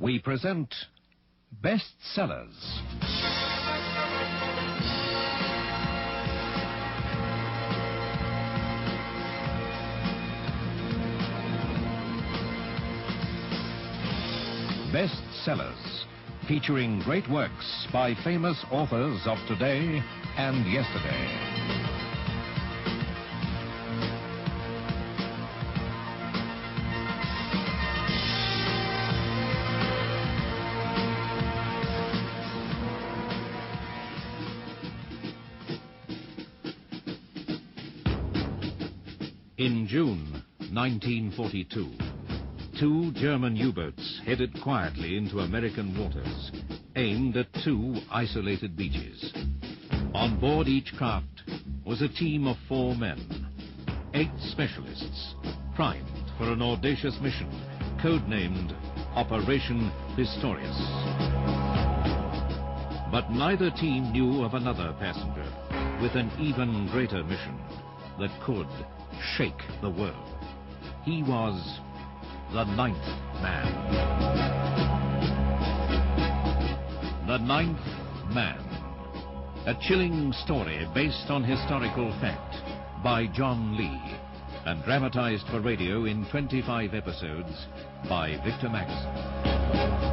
we present Bestsellers. Bestsellers, featuring great works by famous authors of today and yesterday. In June 1942, two German U-boats headed quietly into American waters, aimed at two isolated beaches. On board each craft was a team of 4 men, 8 specialists, primed for an audacious mission, codenamed Operation Pistorius. But neither team knew of another passenger with an even greater mission that could shake the world. He was the 9th man. The 9th Man. A chilling story based on historical fact by John Lee and dramatized for radio in 25 episodes by Victor Magazine.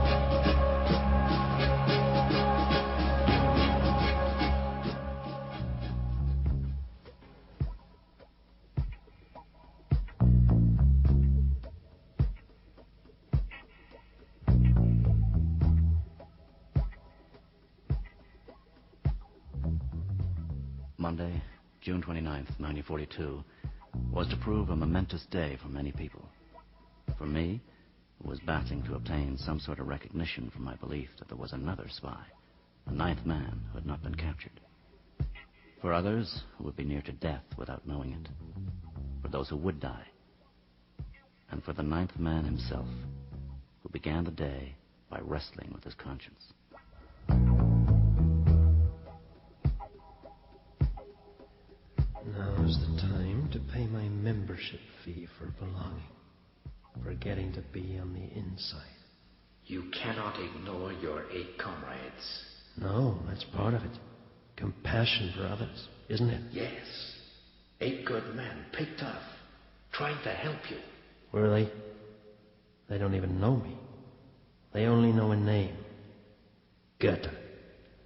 Monday, June 29th, 1942, was to prove a momentous day for many people. For me, it was battling to obtain some sort of recognition for my belief that there was another spy, a 9th man who had not been captured. For others, who would be near to death without knowing it. For those who would die. And for the 9th man himself, who began the day by wrestling with his conscience. Now's the time to pay my membership fee for belonging, for getting to be on the inside. You cannot ignore your 8 comrades. No, that's part of it. Compassion for others, isn't it? Yes. 8 good men, picked up, trying to help you. Were they? They don't even know me. They only know a name. Goethe.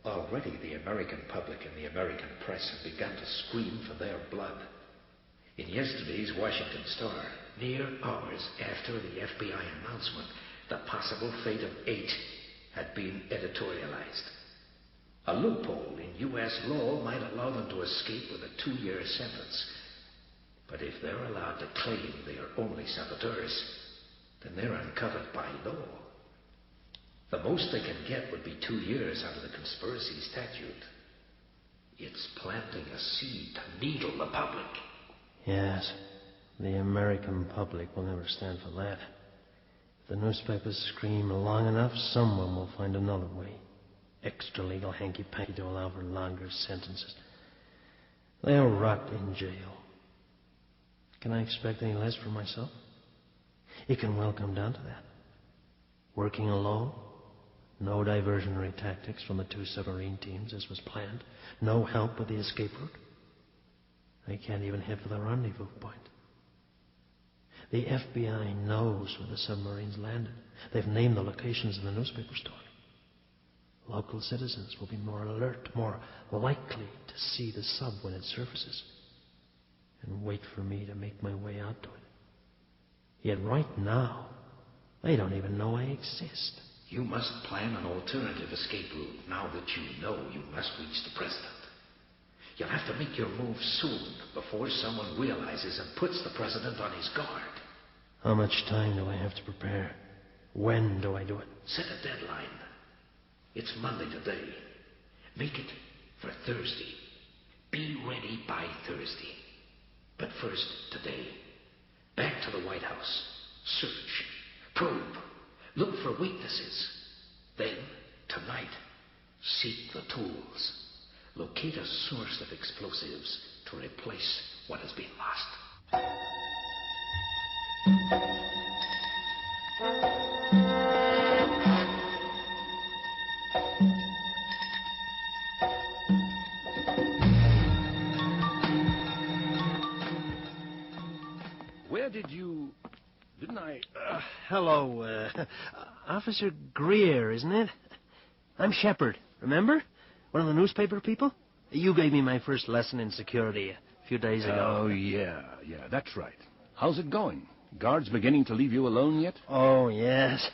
Already the American public and the American press have begun to scream for their blood. In yesterday's Washington Star, mere hours after the FBI announcement, the possible fate of 8 had been editorialized. A loophole in U.S. law might allow them to escape with a 2-year sentence. But if they're allowed to claim they are only saboteurs, then they're uncovered by law. The most they can get would be 2 years under the conspiracy statute. It's planting a seed to needle the public. Yes, the American public will never stand for that. If the newspapers scream long enough, someone will find another way. Extra-legal hanky-panky to allow for longer sentences. They'll rot in jail. Can I expect any less from myself? It can well come down to that. Working alone, no diversionary tactics from the 2 submarine teams as was planned, no help with the escape route. They can't even hit for the rendezvous point. The FBI knows where the submarines landed. They've named the locations in the newspaper story. Local citizens will be more alert, more likely to see the sub when it surfaces, and wait for me to make my way out to it. Yet right now, they don't even know I exist. You must plan an alternative escape route now that you know you must reach the president. You'll have to make your move soon before someone realizes and puts the president on his guard. How much time do I have to prepare? When do I do it? Set a deadline. It's Monday today. Make it for Thursday. Be ready by Thursday. But first, today, back to the White House. Search. Probe. Look for weaknesses. Then, tonight, seek the tools. Locate a source of explosives to replace what has been lost. hello, Officer Greer, isn't it? I'm Shepard, remember? One of the newspaper people? You gave me my first lesson in security a few days ago. Oh, yeah, that's right. How's it going? Guards beginning to leave you alone yet? Oh, yes.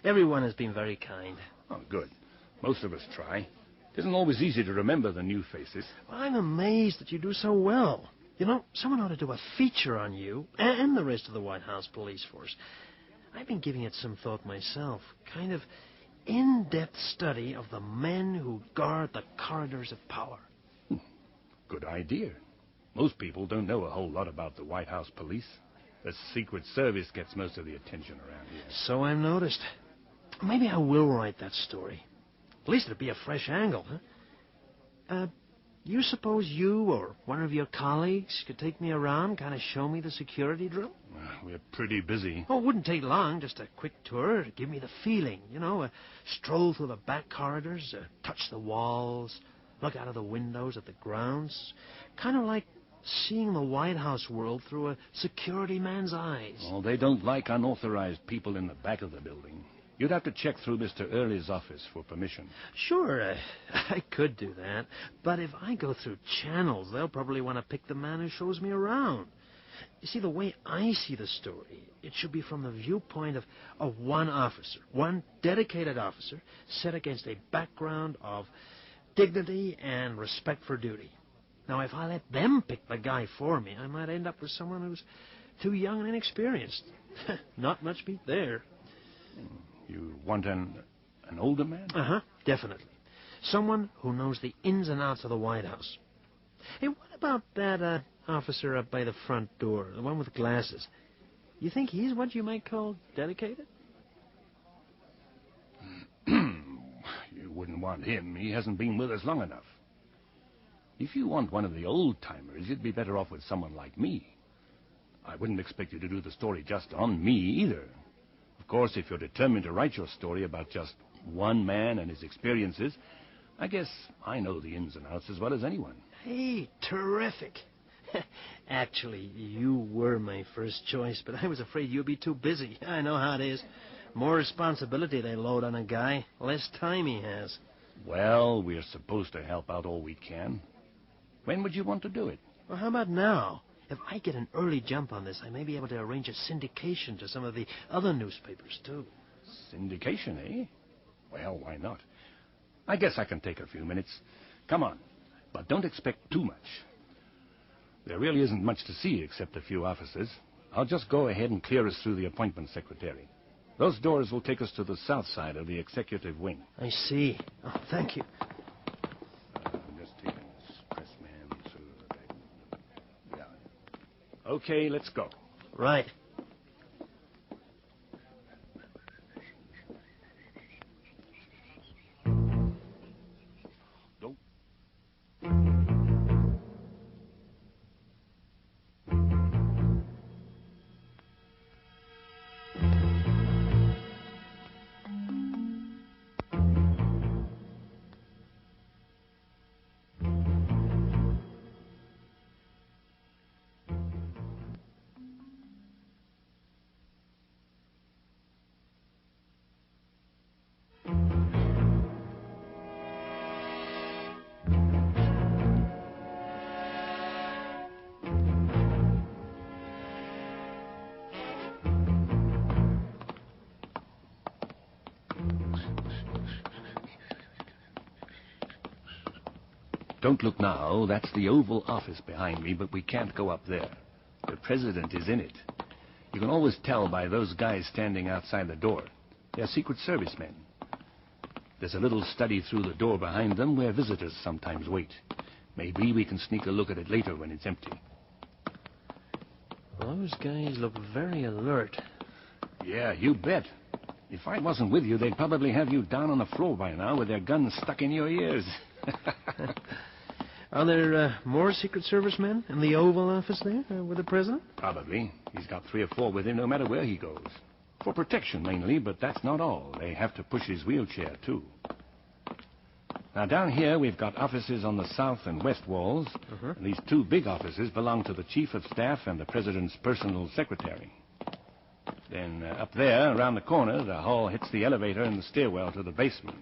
Everyone has been very kind. Oh, good. Most of us try. It isn't always easy to remember the new faces. Well, I'm amazed that you do so well. You know, someone ought to do a feature on you and the rest of the White House police force. I've been giving it some thought myself. Kind of in-depth study of the men who guard the corridors of power. Good idea. Most people don't know a whole lot about the White House police. The Secret Service gets most of the attention around here. So I've noticed. Maybe I will write that story. At least it'll be a fresh angle, huh? You suppose you or one of your colleagues could take me around, kind of show me the security drill? We're pretty busy. Oh, it wouldn't take long. Just a quick tour to give me the feeling. You know, a stroll through the back corridors, touch the walls, look out of the windows at the grounds. Kind of like seeing the White House world through a security man's eyes. Oh, they don't like unauthorized people in the back of the building. You'd have to check through Mr. Early's office for permission. Sure, I could do that. But if I go through channels, they'll probably want to pick the man who shows me around. You see, the way I see the story, it should be from the viewpoint of one officer, one dedicated officer, set against a background of dignity and respect for duty. Now, if I let them pick the guy for me, I might end up with someone who's too young and inexperienced. Not much beat there. You want an older man? Uh-huh, definitely. Someone who knows the ins and outs of the White House. Hey, what about that officer up by the front door, the one with glasses? You think he's what you might call dedicated? You wouldn't want him. He hasn't been with us long enough. If you want one of the old-timers, you'd be better off with someone like me. I wouldn't expect you to do the story just on me, either. Of course, if you're determined to write your story about just one man and his experiences, I guess I know the ins and outs as well as anyone. Hey, terrific. Actually, you were my first choice, but I was afraid you'd be too busy. I know how it is. More responsibility they load on a guy, less time he has. Well, we're supposed to help out all we can. When would you want to do it? Well, how about now? If I get an early jump on this, I may be able to arrange a syndication to some of the other newspapers, too. Syndication, eh? Well, why not? I guess I can take a few minutes. Come on, but don't expect too much. There really isn't much to see except a few offices. I'll just go ahead and clear us through the appointment secretary. Those doors will take us to the south side of the executive wing. I see. Oh, thank you. I'm just taking this pressman through the back. Yeah. Okay, let's go. Right. Don't look now. That's the Oval Office behind me, but we can't go up there. The president is in it. You can always tell by those guys standing outside the door. They're Secret Service men. There's a little study through the door behind them where visitors sometimes wait. Maybe we can sneak a look at it later when it's empty. Those guys look very alert. Yeah, you bet. If I wasn't with you, they'd probably have you down on the floor by now with their guns stuck in your ears. Are there more Secret Service men in the Oval Office there with the president? Probably. He's got 3 or 4 with him no matter where he goes. For protection, mainly, but that's not all. They have to push his wheelchair, too. Now, down here, we've got offices on the south and west walls. Uh-huh. And these 2 big offices belong to the Chief of Staff and the President's personal secretary. Then up there, around the corner, the hall hits the elevator and the stairwell to the basement.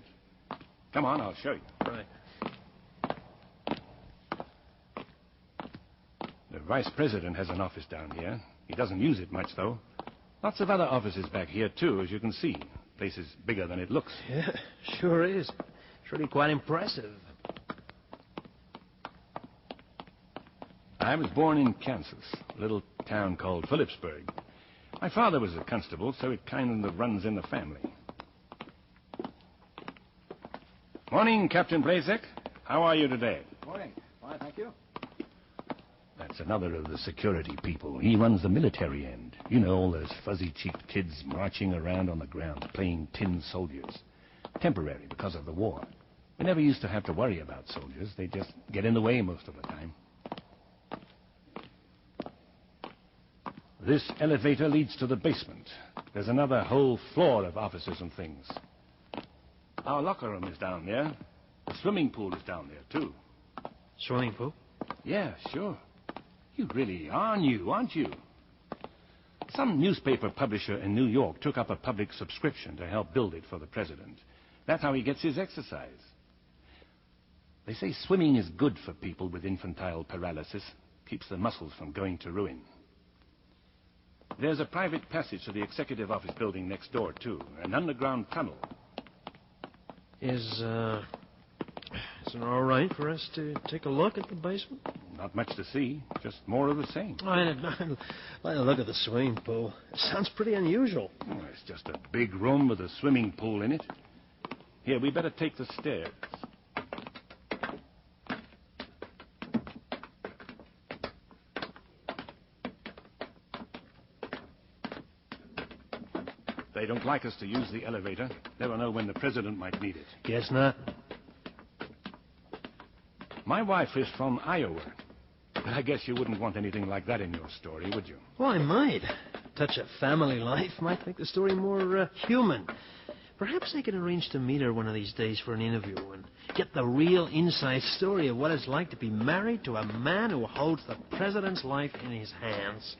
Come on, I'll show you. Right. The vice president has an office down here. He doesn't use it much, though. Lots of other offices back here, too, as you can see. The place is bigger than it looks. Yeah, sure is. It's really quite impressive. I was born in Kansas, a little town called Phillipsburg. My father was a constable, so it kind of runs in the family. Morning, Captain Blazek. How are you today? Morning. Fine, thank you. That's another of the security people. He runs the military end. You know, all those fuzzy-cheeked kids marching around on the ground, playing tin soldiers. Temporary, because of the war. We never used to have to worry about soldiers. They just get in the way most of the time. This elevator leads to the basement. There's another whole floor of offices and things. Our locker room is down there. The swimming pool is down there, too. Swimming pool? Yeah, sure. You really are new, aren't you? Some newspaper publisher in New York took up a public subscription to help build it for the president. That's how he gets his exercise. They say swimming is good for people with infantile paralysis. Keeps the muscles from going to ruin. There's a private passage to the executive office building next door, too. An underground tunnel. Is it all right for us to take a look at the basement? Not much to see. Just more of the same. I'd like to look at the swimming pool. It sounds pretty unusual. Oh, it's just a big room with a swimming pool in it. Here, we better take the stairs. They don't like us to use the elevator. Never know when the president might need it. Guess not. My wife is from Iowa. But I guess you wouldn't want anything like that in your story, would you? Well, I might. Touch of family life might make the story more human. Perhaps I can arrange to meet her one of these days for an interview and get the real inside story of what it's like to be married to a man who holds the president's life in his hands.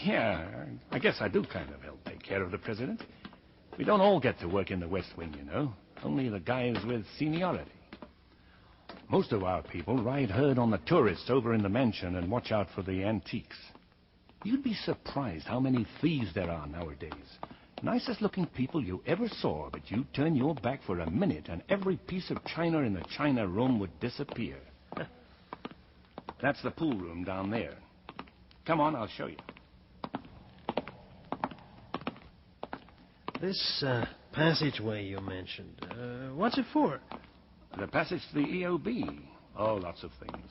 Yeah, I guess I do kind of help take care of the president. We don't all get to work in the West Wing, you know. Only the guys with seniority. Most of our people ride herd on the tourists over in the mansion and watch out for the antiques. You'd be surprised how many thieves there are nowadays. Nicest looking people you ever saw, but you turn your back for a minute and every piece of china in the china room would disappear. That's the pool room down there. Come on, I'll show you. This passageway you mentioned, what's it for? The passage to the EOB. Oh, lots of things.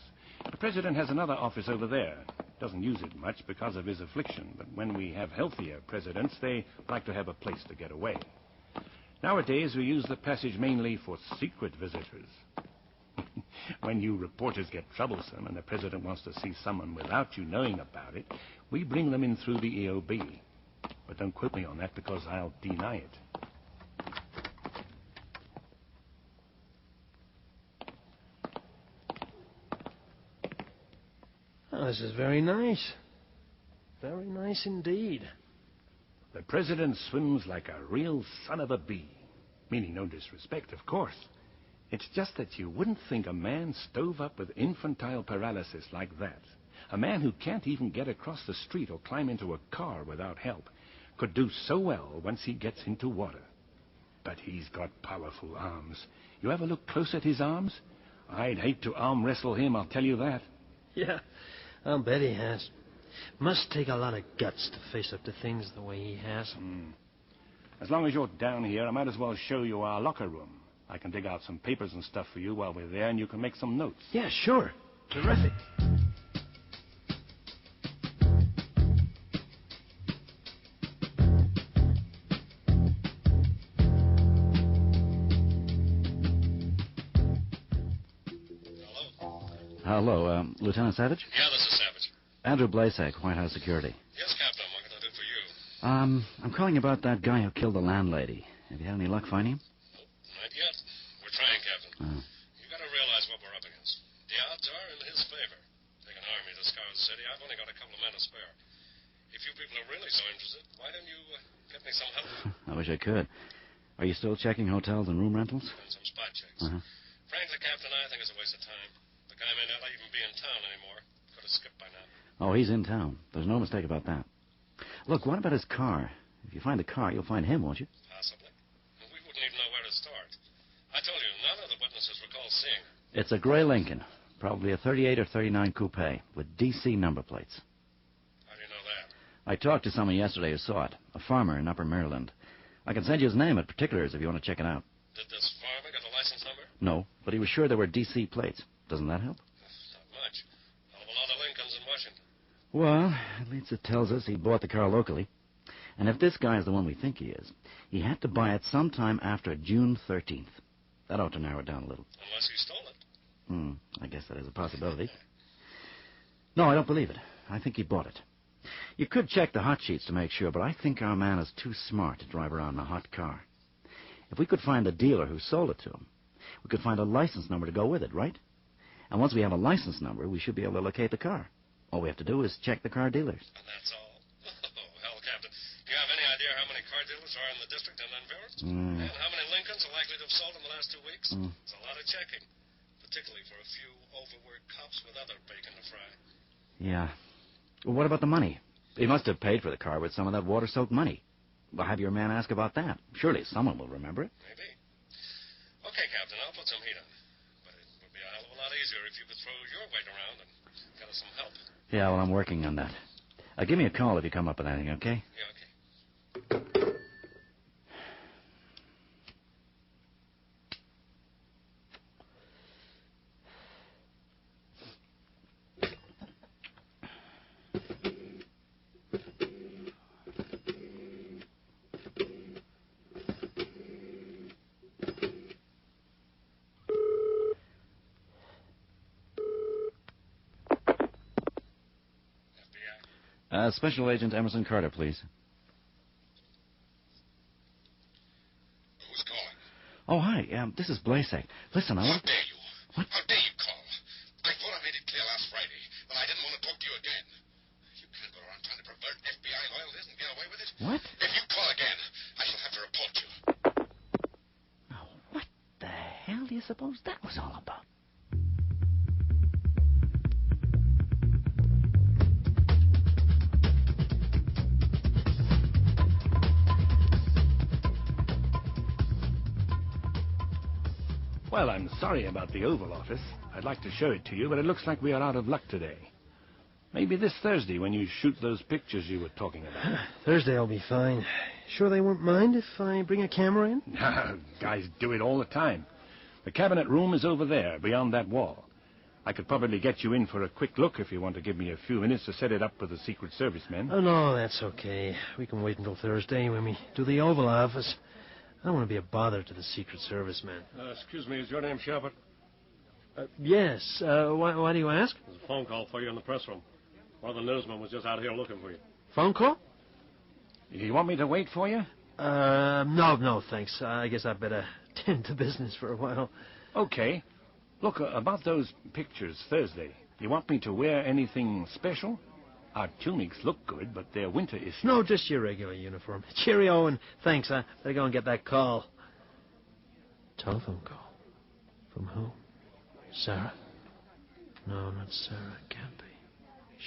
The president has another office over there. Doesn't use it much because of his affliction, but when we have healthier presidents, they like to have a place to get away. Nowadays, we use the passage mainly for secret visitors. When you reporters get troublesome and the president wants to see someone without you knowing about it, we bring them in through the EOB. But don't quote me on that because I'll deny it. Oh, this is very nice. Very nice indeed. The president swims like a real son of a bee. Meaning no disrespect, of course. It's just that you wouldn't think a man stove up with infantile paralysis like that, a man who can't even get across the street or climb into a car without help, could do so well once he gets into water. But he's got powerful arms. You ever look close at his arms? I'd hate to arm wrestle him, I'll tell you that. Yeah, I'll bet he has. Must take a lot of guts to face up to things the way he has. As long as you're down here, I might as well show you our locker room. I can dig out some papers and stuff for you while we're there, and you can make some notes. Yeah, sure. Terrific. Hello, Lieutenant Savage? Yeah, this is Savage. Andrew Blasek, White House Security. Yes, Captain. What can I do for you? I'm calling about that guy who killed the landlady. Have you had any luck finding him? Not yet. We're trying, Captain. You got to realize what we're up against. The odds are in his favor. They can harm me to scour the city. I've only got a couple of men to spare. If you people are really so interested, why don't you get me some help? I wish I could. Are you still checking hotels and room rentals? And some spot checks. Uh-huh. Frankly, Captain, I think it's a waste of time. The guy may not even be in town anymore. Could have skipped by now. Oh, he's in town. There's no mistake about that. Look, what about his car? If you find the car, you'll find him, won't you? Possibly. And we wouldn't even know where to start. I told you, none of the witnesses recall seeing her. It's a gray Lincoln, probably a 38 or 39 coupe with D.C. number plates. How do you know that? I talked to someone yesterday who saw it, a farmer in Upper Maryland. I can send you his name and particulars if you want to check it out. Did this farmer get the license number? No, but he was sure there were D.C. plates. Doesn't that help? Not much. Hell of a lot of Lincolns in Washington. Well, at least it tells us he bought the car locally. And if this guy is the one we think he is, he had to buy it sometime after June 13th. That ought to narrow it down a little. Unless he stole it. I guess that is a possibility. No, I don't believe it. I think he bought it. You could check the hot sheets to make sure, but I think our man is too smart to drive around in a hot car. If we could find the dealer who sold it to him, we could find a license number to go with it, right? And once we have a license number, we should be able to locate the car. All we have to do is check the car dealers. And that's all? Oh, hell, Captain. Do you have any idea how many car dealers are in the district and Environs? And how many Lincolns are likely to have sold in the last 2 weeks? It's a lot of checking, particularly for a few overworked cops with other bacon to fry. Yeah. Well, what about the money? He must have paid for the car with some of that water-soaked money. Well, have your man ask about that. Surely someone will remember it. Maybe. Okay, Captain, I'll put some heat on. But it would be a hell of a lot easier if you could throw your weight around and get us some help. Yeah, well, I'm working on that. Give me a call if you come up with anything, okay? Yeah, okay. Special Agent Emerson Carter, please. Who's calling? Oh, hi. This is Blasek. Listen, I How want... dare you? What? How dare you call? I thought I made it clear last Friday that I didn't want to talk to you again. You can't go around trying to pervert FBI loyalties and get away with it. What? If you call again, I shall have to report you. Oh, what the hell do you suppose that was all about? Well, I'm sorry about the Oval Office. I'd like to show it to you, but it looks like we are out of luck today. Maybe this Thursday when you shoot those pictures you were talking about. Thursday will be fine. Sure they won't mind if I bring a camera in? Guys do it all the time. The cabinet room is over there, beyond that wall. I could probably get you in for a quick look if you want to give me a few minutes to set it up with the Secret Service men. Oh, no, that's okay. We can wait until Thursday when we do the Oval Office. I don't want to be a bother to the Secret Service men. Excuse me, is your name Shepard? Yes. Why do you ask? There's a phone call for you in the press room. One of the newsmen was just out here looking for you. Phone call? You want me to wait for you? No, thanks. I guess I'd better tend to business for a while. Okay. Look, about those pictures Thursday, you want me to wear anything special? Our tunics look good, but they're winter issue. No, just your regular uniform. Cheerio, and thanks. I better go and get that call. Telephone call. From who? Sarah? No, not Sarah. It can't be.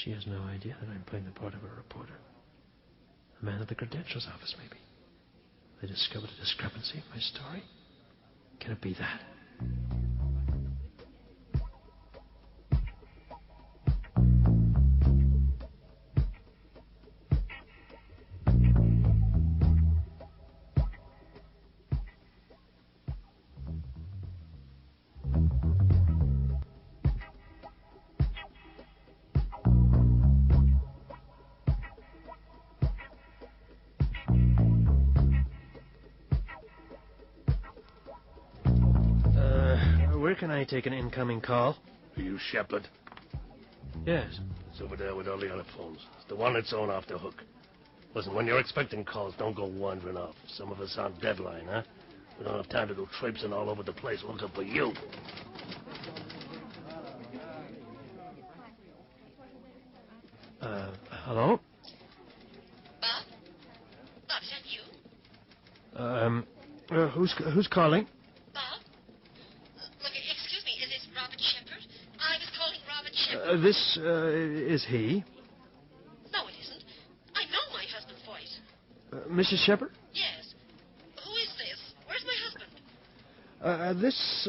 She has no idea that I'm playing the part of a reporter. A man at the credentials office, maybe. They discovered a discrepancy in my story. Can it be that? Where can I take an incoming call? Are you Shepard? Yes. It's over there with all the other phones. It's the one that's on off the hook. Listen, when you're expecting calls, don't go wandering off. Some of us on deadline, huh? We don't have time to go traipsing all over the place looking for you. Hello? Who's calling? Bob? Look, excuse me, is this Robert Shepard? I was calling Robert Shepard. This is he. No, it isn't. I know my husband's voice. Mrs. Shepard? Yes. Who is this? Where's my husband? This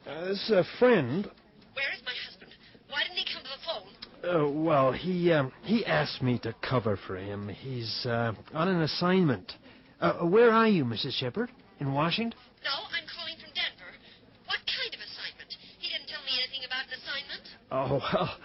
is a friend. Where is my husband? Why didn't he come to the phone? Well, he asked me to cover for him. He's on an assignment. Where are you, Mrs. Shepard? In Washington? No, I'm calling from Denver. What kind of assignment? He didn't tell me anything about an assignment. Oh, well,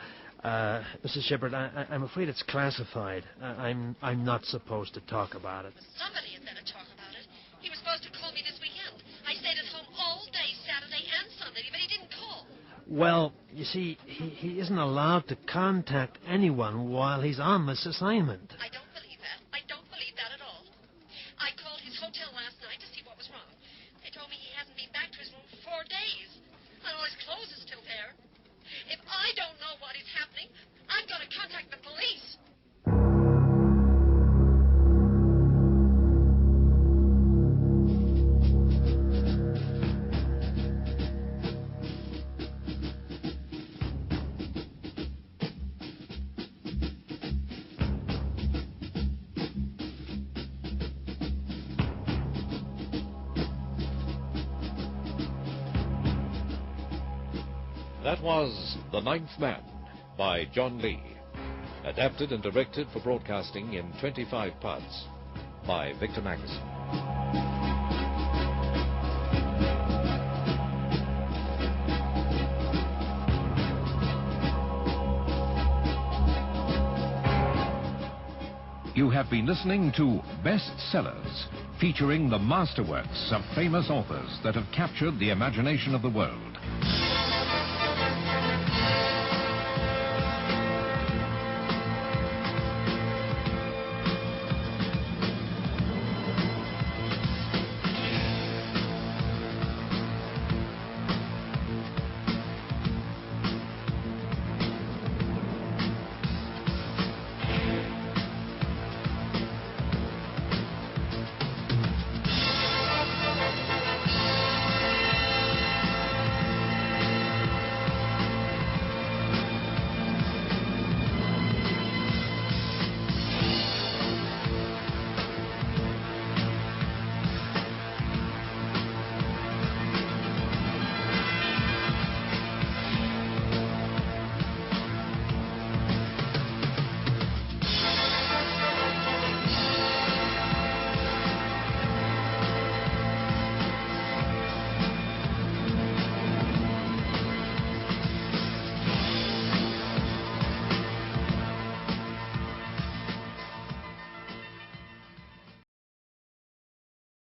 Mrs. Shepard, I'm afraid it's classified. I'm not supposed to talk about it. Somebody had better talk about it. He was supposed to call me this weekend. I stayed at home all day Saturday and Sunday, but he didn't call. Well, you see, he isn't allowed to contact anyone while he's on this assignment. I don't believe that. I don't believe that at all. I called his hotel last night to see what was wrong. They told me he hasn't been back to his room for 4 days. And all his clothes are still there. If I don't know what is happening, I'm going to contact the police. That was The Ninth Man by John Lee, adapted and directed for broadcasting in 25 parts by Victor Magnuson. You have been listening to Best Sellers, featuring the masterworks of famous authors that have captured the imagination of the world.